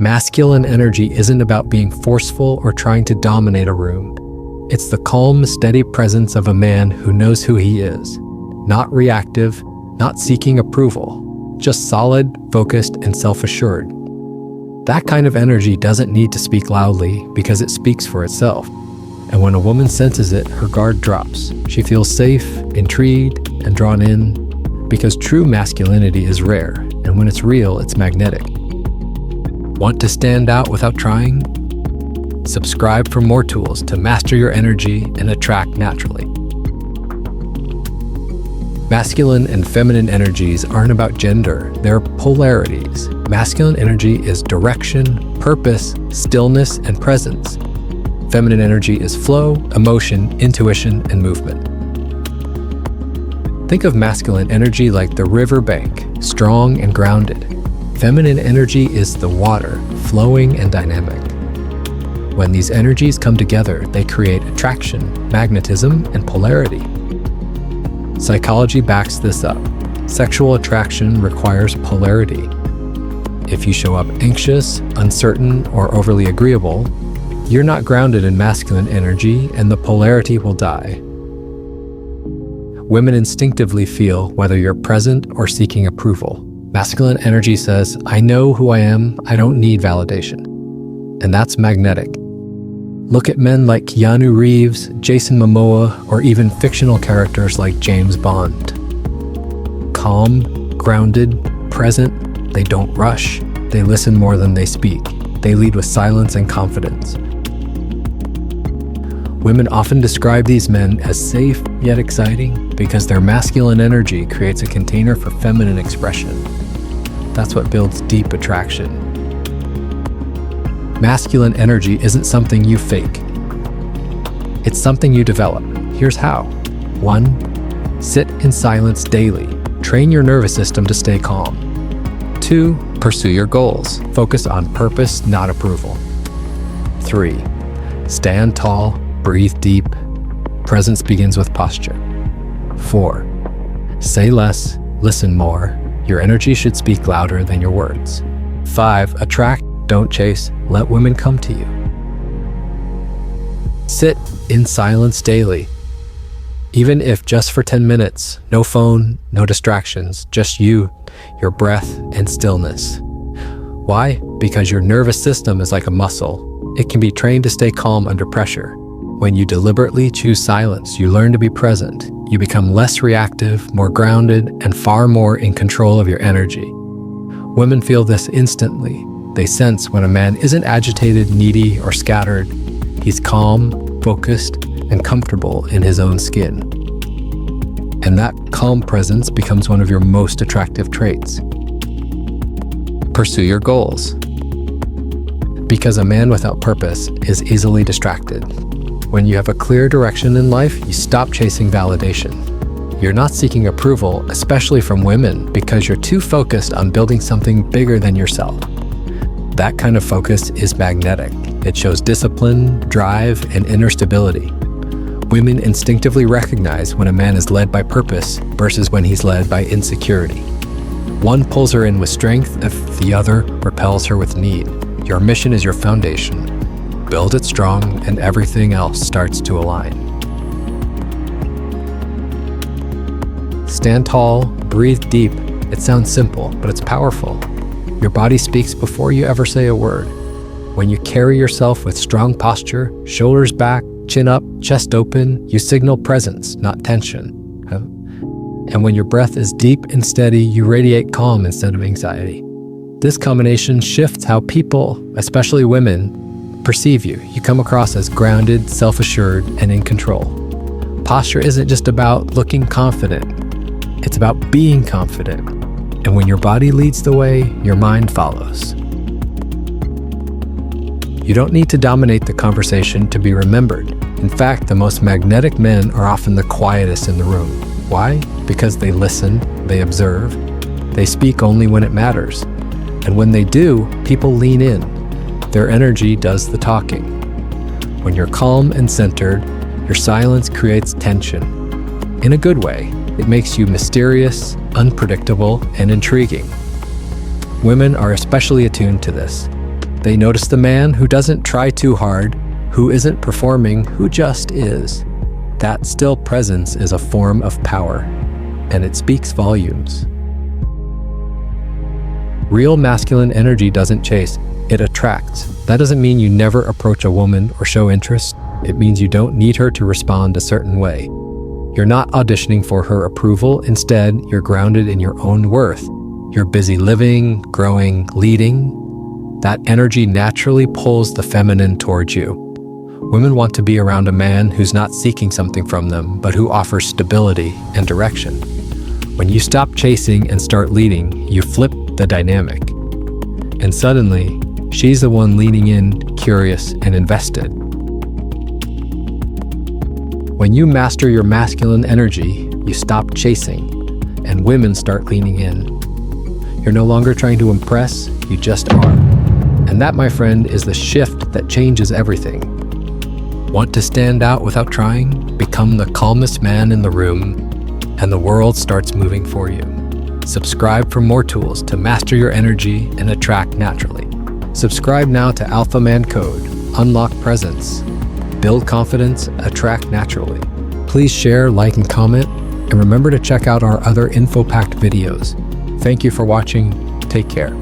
Masculine energy isn't about being forceful or trying to dominate a room. It's the calm, steady presence of a man who knows who he is. Not reactive, not seeking approval, just solid, focused, and self-assured. That kind of energy doesn't need to speak loudly because it speaks for itself. And when a woman senses it, her guard drops. She feels safe, intrigued, and drawn in, because true masculinity is rare, and when it's real, it's magnetic. Want to stand out without trying? Subscribe for more tools to master your energy and attract naturally. Masculine and feminine energies aren't about gender, they're polarities. Masculine energy is direction, purpose, stillness, and presence. Feminine energy is flow, emotion, intuition, and movement. Think of masculine energy like the riverbank, strong and grounded. Feminine energy is the water, flowing and dynamic. When these energies come together, they create attraction, magnetism, and polarity. Psychology backs this up. Sexual attraction requires polarity. If you show up anxious, uncertain, or overly agreeable, you're not grounded in masculine energy, and the polarity will die. Women instinctively feel whether you're present or seeking approval. Masculine energy says, I know who I am, I don't need validation. And that's magnetic. Look at men like Keanu Reeves, Jason Momoa, or even fictional characters like James Bond. Calm, grounded, present, they don't rush. They listen more than they speak. They lead with silence and confidence. Women often describe these men as safe yet exciting because their masculine energy creates a container for feminine expression. That's what builds deep attraction. Masculine energy isn't something you fake. It's something you develop. Here's how. 1. Sit in silence daily. Train your nervous system to stay calm. 2. Pursue your goals. Focus on purpose, not approval. 3. Stand tall. Breathe deep. Presence begins with posture. 4. Say less, listen more. Your energy should speak louder than your words. 5. Attract, don't chase. Let women come to you. Sit in silence daily. Even if just for 10 minutes, no phone, no distractions, just you, your breath, and stillness. Why? Because your nervous system is like a muscle. It can be trained to stay calm under pressure. When you deliberately choose silence, you learn to be present. You become less reactive, more grounded, and far more in control of your energy. Women feel this instantly. They sense when a man isn't agitated, needy, or scattered. He's calm, focused, and comfortable in his own skin. And that calm presence becomes one of your most attractive traits. Pursue your goals. Because a man without purpose is easily distracted. When you have a clear direction in life, you stop chasing validation. You're not seeking approval, especially from women, because you're too focused on building something bigger than yourself. That kind of focus is magnetic. It shows discipline, drive, and inner stability. Women instinctively recognize when a man is led by purpose versus when he's led by insecurity. One pulls her in with strength if the other repels her with need. Your mission is your foundation. Build it strong, and everything else starts to align. Stand tall, breathe deep. It sounds simple, but it's powerful. Your body speaks before you ever say a word. When you carry yourself with strong posture, shoulders back, chin up, chest open, you signal presence, not tension. And when your breath is deep and steady, you radiate calm instead of anxiety. This combination shifts how people, especially women, perceive you. You come across as grounded, self-assured, and in control. Posture isn't just about looking confident. It's about being confident. And when your body leads the way, your mind follows. You don't need to dominate the conversation to be remembered. In fact, the most magnetic men are often the quietest in the room. Why? Because they listen, they observe, they speak only when it matters. And when they do, people lean in. Their energy does the talking. When you're calm and centered, your silence creates tension. In a good way, it makes you mysterious, unpredictable, and intriguing. Women are especially attuned to this. They notice the man who doesn't try too hard, who isn't performing, who just is. That still presence is a form of power, and it speaks volumes. Real masculine energy doesn't chase, it attracts. That doesn't mean you never approach a woman or show interest. It means you don't need her to respond a certain way. You're not auditioning for her approval. Instead, you're grounded in your own worth. You're busy living, growing, leading. That energy naturally pulls the feminine towards you. Women want to be around a man who's not seeking something from them, but who offers stability and direction. When you stop chasing and start leading, you flip the dynamic. And suddenly, she's the one leaning in, curious and invested. When you master your masculine energy, you stop chasing, and women start leaning in. You're no longer trying to impress, you just are. And that, my friend, is the shift that changes everything. Want to stand out without trying? Become the calmest man in the room, and the world starts moving for you. Subscribe for more tools to master your energy and attract naturally. Subscribe now to Alpha Man Code. Unlock presence. Build confidence, attract naturally. Please share, like, and comment, and remember to check out our other info-packed videos. Thank you for watching. Take care.